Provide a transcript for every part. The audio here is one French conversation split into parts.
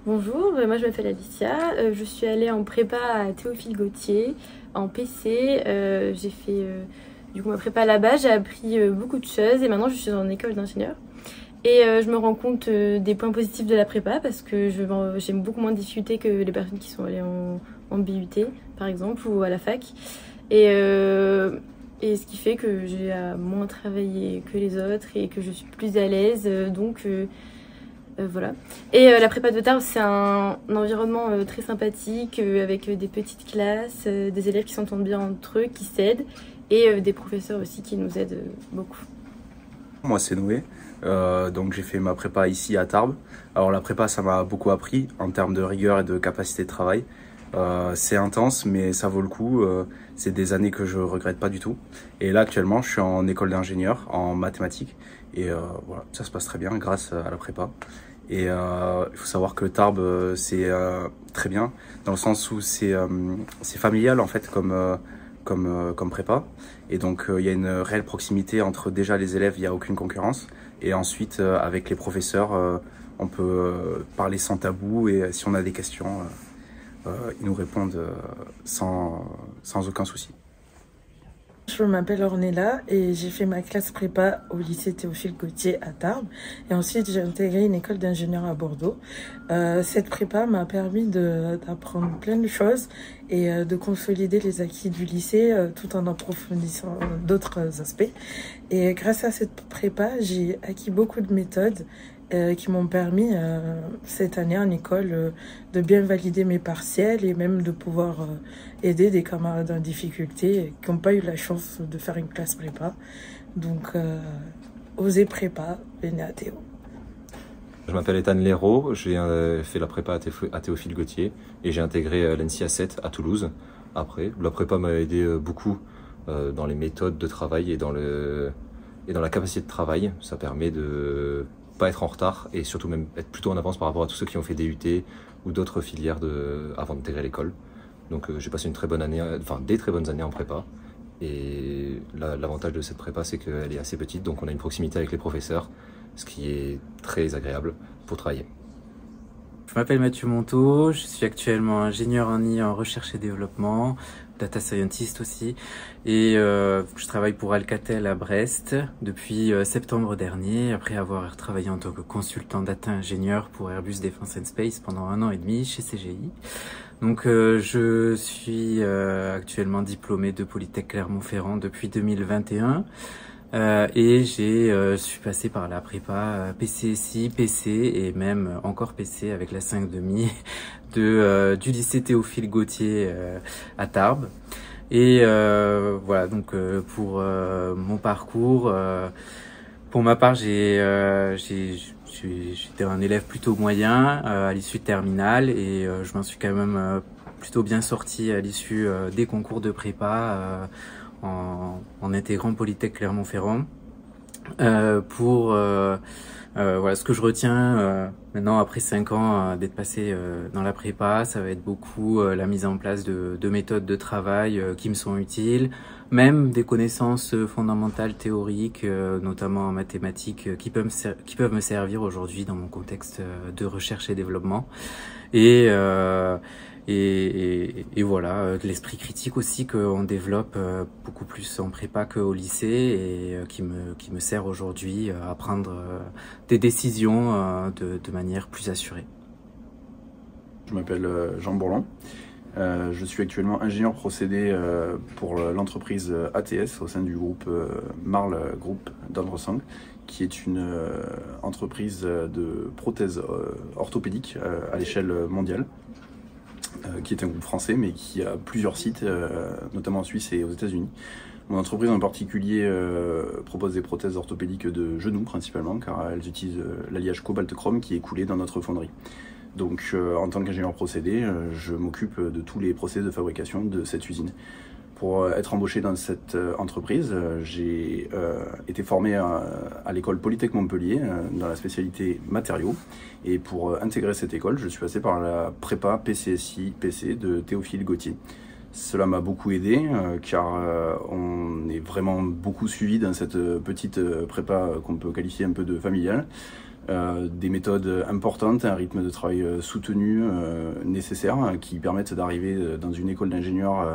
Bonjour, moi je m'appelle Alicia, je suis allée en prépa à Théophile Gautier, en PC, j'ai fait du coup ma prépa là-bas, j'ai appris beaucoup de choses et maintenant je suis en école d'ingénieur. Et je me rends compte des points positifs de la prépa parce que j'ai beaucoup moins de difficultés que les personnes qui sont allées en BUT par exemple ou à la fac. Et ce qui fait que j'ai moins travaillé que les autres et que je suis plus à l'aise, voilà. Et la prépa de Tarbes, c'est un environnement très sympathique, avec des petites classes, des élèves qui s'entendent bien entre eux, qui s'aident, et des professeurs aussi qui nous aident beaucoup. Moi c'est Noé, donc j'ai fait ma prépa ici à Tarbes. Alors la prépa ça m'a beaucoup appris en termes de rigueur et de capacité de travail. C'est intense mais ça vaut le coup, c'est des années que je regrette pas du tout. Et là actuellement je suis en école d'ingénieur en mathématiques et voilà, ça se passe très bien grâce à la prépa. Et il faut savoir que Tarbes c'est très bien dans le sens où c'est familial en fait comme prépa. Et donc il y a une réelle proximité entre déjà les élèves, il n'y a aucune concurrence. Et ensuite avec les professeurs, on peut parler sans tabou et si on a des questions, ils nous répondent sans aucun souci. Je m'appelle Ornella et j'ai fait ma classe prépa au lycée Théophile Gautier à Tarbes. Et ensuite, j'ai intégré une école d'ingénieur à Bordeaux. Cette prépa m'a permis d'apprendre plein de choses et de consolider les acquis du lycée tout en approfondissant d'autres aspects. Et grâce à cette prépa, j'ai acquis beaucoup de méthodes qui m'ont permis cette année en école de bien valider mes partiels et même de pouvoir aider des camarades en difficulté qui n'ont pas eu la chance de faire une classe prépa. Donc, osez prépa, venez à Théo. Je m'appelle Ethan Léraud, j'ai fait la prépa à Théophile Gautier et j'ai intégré l'ENSIA 7 à Toulouse. Après, la prépa m'a aidé beaucoup dans les méthodes de travail et dans la capacité de travail. Ça permet de pas être en retard et surtout même être plutôt en avance par rapport à tous ceux qui ont fait DUT ou d'autres filières avant d'intégrer l'école. Donc j'ai passé une très bonne année, enfin des très bonnes années en prépa. Et l'avantage de cette prépa, c'est qu'elle est assez petite, donc on a une proximité avec les professeurs, ce qui est très agréable pour travailler. Je m'appelle Mathieu Monteau, je suis actuellement ingénieur en IA en recherche et développement, data scientist aussi, et je travaille pour Alcatel à Brest depuis septembre dernier, après avoir travaillé en tant que consultant data ingénieur pour Airbus Defence and Space pendant 1 an et demi chez CGI. Donc je suis actuellement diplômé de Polytech Clermont-Ferrand depuis 2021. Et je suis passé par la prépa PCSI, PC et même encore PC avec la 5,5 du lycée Théophile Gautier à Tarbes. Et voilà, donc pour mon parcours, pour ma part, j'étais un élève plutôt moyen à l'issue de terminale et je m'en suis quand même plutôt bien sorti à l'issue des concours de prépa en intégrant Polytech Clermont-Ferrand. Voilà, ce que je retiens maintenant après 5 ans d'être passé dans la prépa, ça va être beaucoup la mise en place de méthodes de travail qui me sont utiles, même des connaissances fondamentales théoriques, notamment en mathématiques, qui peuvent me servir aujourd'hui dans mon contexte de recherche et développement. Et voilà, de l'esprit critique aussi qu'on développe beaucoup plus en prépa qu'au lycée et qui me sert aujourd'hui à prendre des décisions de manière plus assurée. Je m'appelle Jean Bourlon. Je suis actuellement ingénieur procédé pour l'entreprise ATS au sein du groupe Marle Group d'Andresang, qui est une entreprise de prothèses orthopédiques à l'échelle mondiale, qui est un groupe français mais qui a plusieurs sites, notamment en Suisse et aux États-Unis. Mon entreprise en particulier propose des prothèses orthopédiques de genoux principalement, car elles utilisent l'alliage cobalt-chrome qui est coulé dans notre fonderie. Donc en tant qu'ingénieur procédé, je m'occupe de tous les procédés de fabrication de cette usine. Pour être embauché dans cette entreprise, j'ai été formé à l'école Polytech Montpellier dans la spécialité matériaux. Et pour intégrer cette école, je suis passé par la prépa PCSI PC de Théophile Gautier. Cela m'a beaucoup aidé car on est vraiment beaucoup suivi dans cette petite prépa qu'on peut qualifier un peu de familiale. Des méthodes importantes, un rythme de travail soutenu, nécessaire, qui permettent d'arriver dans une école d'ingénieurs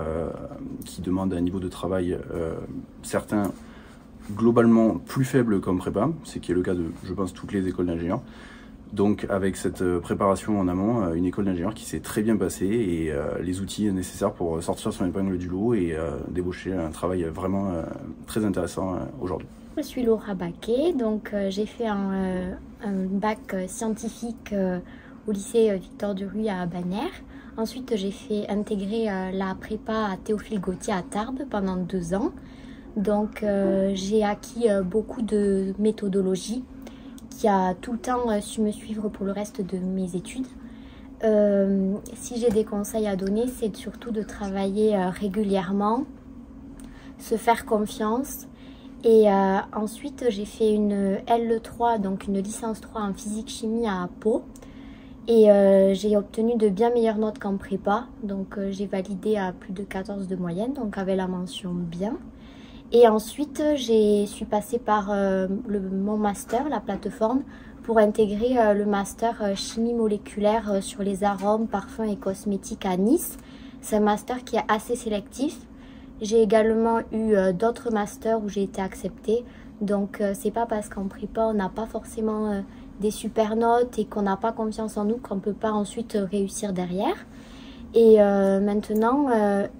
qui demande un niveau de travail certain, globalement plus faible comme prépa, ce qui est le cas de, je pense, toutes les écoles d'ingénieurs. Donc avec cette préparation en amont, une école d'ingénieur qui s'est très bien passée et les outils nécessaires pour sortir son épingle du lot et débaucher un travail vraiment très intéressant aujourd'hui. Je suis Laura Baquet, donc j'ai fait un bac scientifique au lycée Victor Duruy à Bagnères. Ensuite j'ai fait intégrer la prépa à Théophile Gautier à Tarbes pendant 2 ans. Donc j'ai acquis beaucoup de méthodologie qui a tout le temps su me suivre pour le reste de mes études. Si j'ai des conseils à donner, c'est surtout de travailler régulièrement, se faire confiance. Et ensuite, j'ai fait une L3, donc une licence 3 en physique-chimie à Pau. Et j'ai obtenu de bien meilleures notes qu'en prépa. Donc j'ai validé à plus de 14 de moyenne, donc avec la mention bien. Et ensuite, je suis passée par mon master, la plateforme, pour intégrer le master chimie moléculaire sur les arômes, parfums et cosmétiques à Nice. C'est un master qui est assez sélectif. J'ai également eu d'autres masters où j'ai été acceptée. Donc, c'est pas parce qu'en prépa, on n'a pas forcément des super notes et qu'on n'a pas confiance en nous qu'on ne peut pas ensuite réussir derrière. Et maintenant,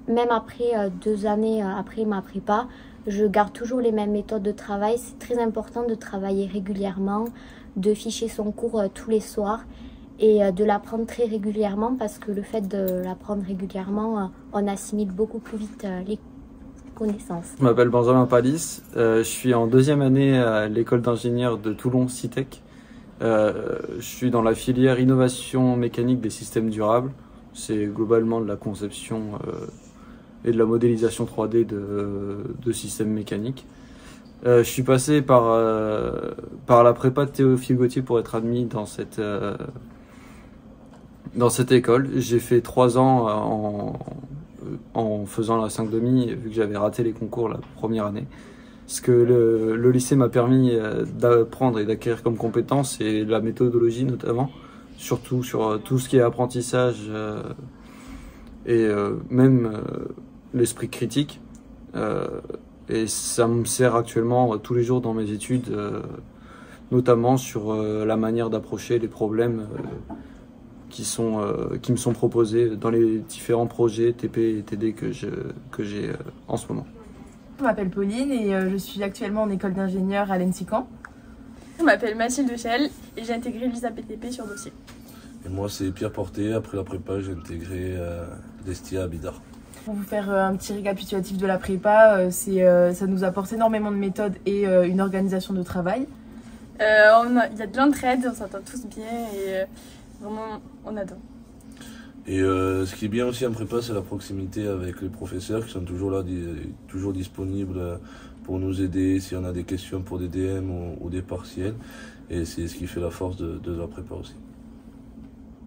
même après 2 années après ma prépa, je garde toujours les mêmes méthodes de travail. C'est très important de travailler régulièrement, de ficher son cours tous les soirs et de l'apprendre très régulièrement parce que le fait de l'apprendre régulièrement, on assimile beaucoup plus vite les connaissances. Je m'appelle Benjamin Palis, je suis en 2e année à l'école d'ingénieurs de Toulon Citec. Je suis dans la filière innovation mécanique des systèmes durables. C'est globalement de la conception et de la modélisation 3D de systèmes mécaniques. Je suis passé par la prépa de Théophile Gautier pour être admis dans cette école. J'ai fait 3 ans en faisant la 5,5 vu que j'avais raté les concours la première année. Ce que le lycée m'a permis d'apprendre et d'acquérir comme compétences, et la méthodologie notamment, surtout sur tout ce qui est apprentissage et même l'esprit critique. Et ça me sert actuellement tous les jours dans mes études, notamment sur la manière d'approcher les problèmes qui me sont proposés dans les différents projets TP et TD que j'ai en ce moment. Je m'appelle Pauline et je suis actuellement en école d'ingénieur à l'ENSICAN. Je m'appelle Mathilde Chel et j'ai intégré l'ISAPTP sur dossier. Et moi c'est Pierre Porté, après la prépa j'ai intégré l'ESTIA à Bidart. Pour vous faire un petit récapitulatif de la prépa, ça nous apporte énormément de méthodes et une organisation de travail. Il y a de l'entraide, on s'entend tous bien et vraiment on adore. Et ce qui est bien aussi en prépa, c'est la proximité avec les professeurs qui sont toujours là, toujours disponibles pour nous aider si on a des questions pour des DM ou des partiels. Et c'est ce qui fait la force de la prépa aussi.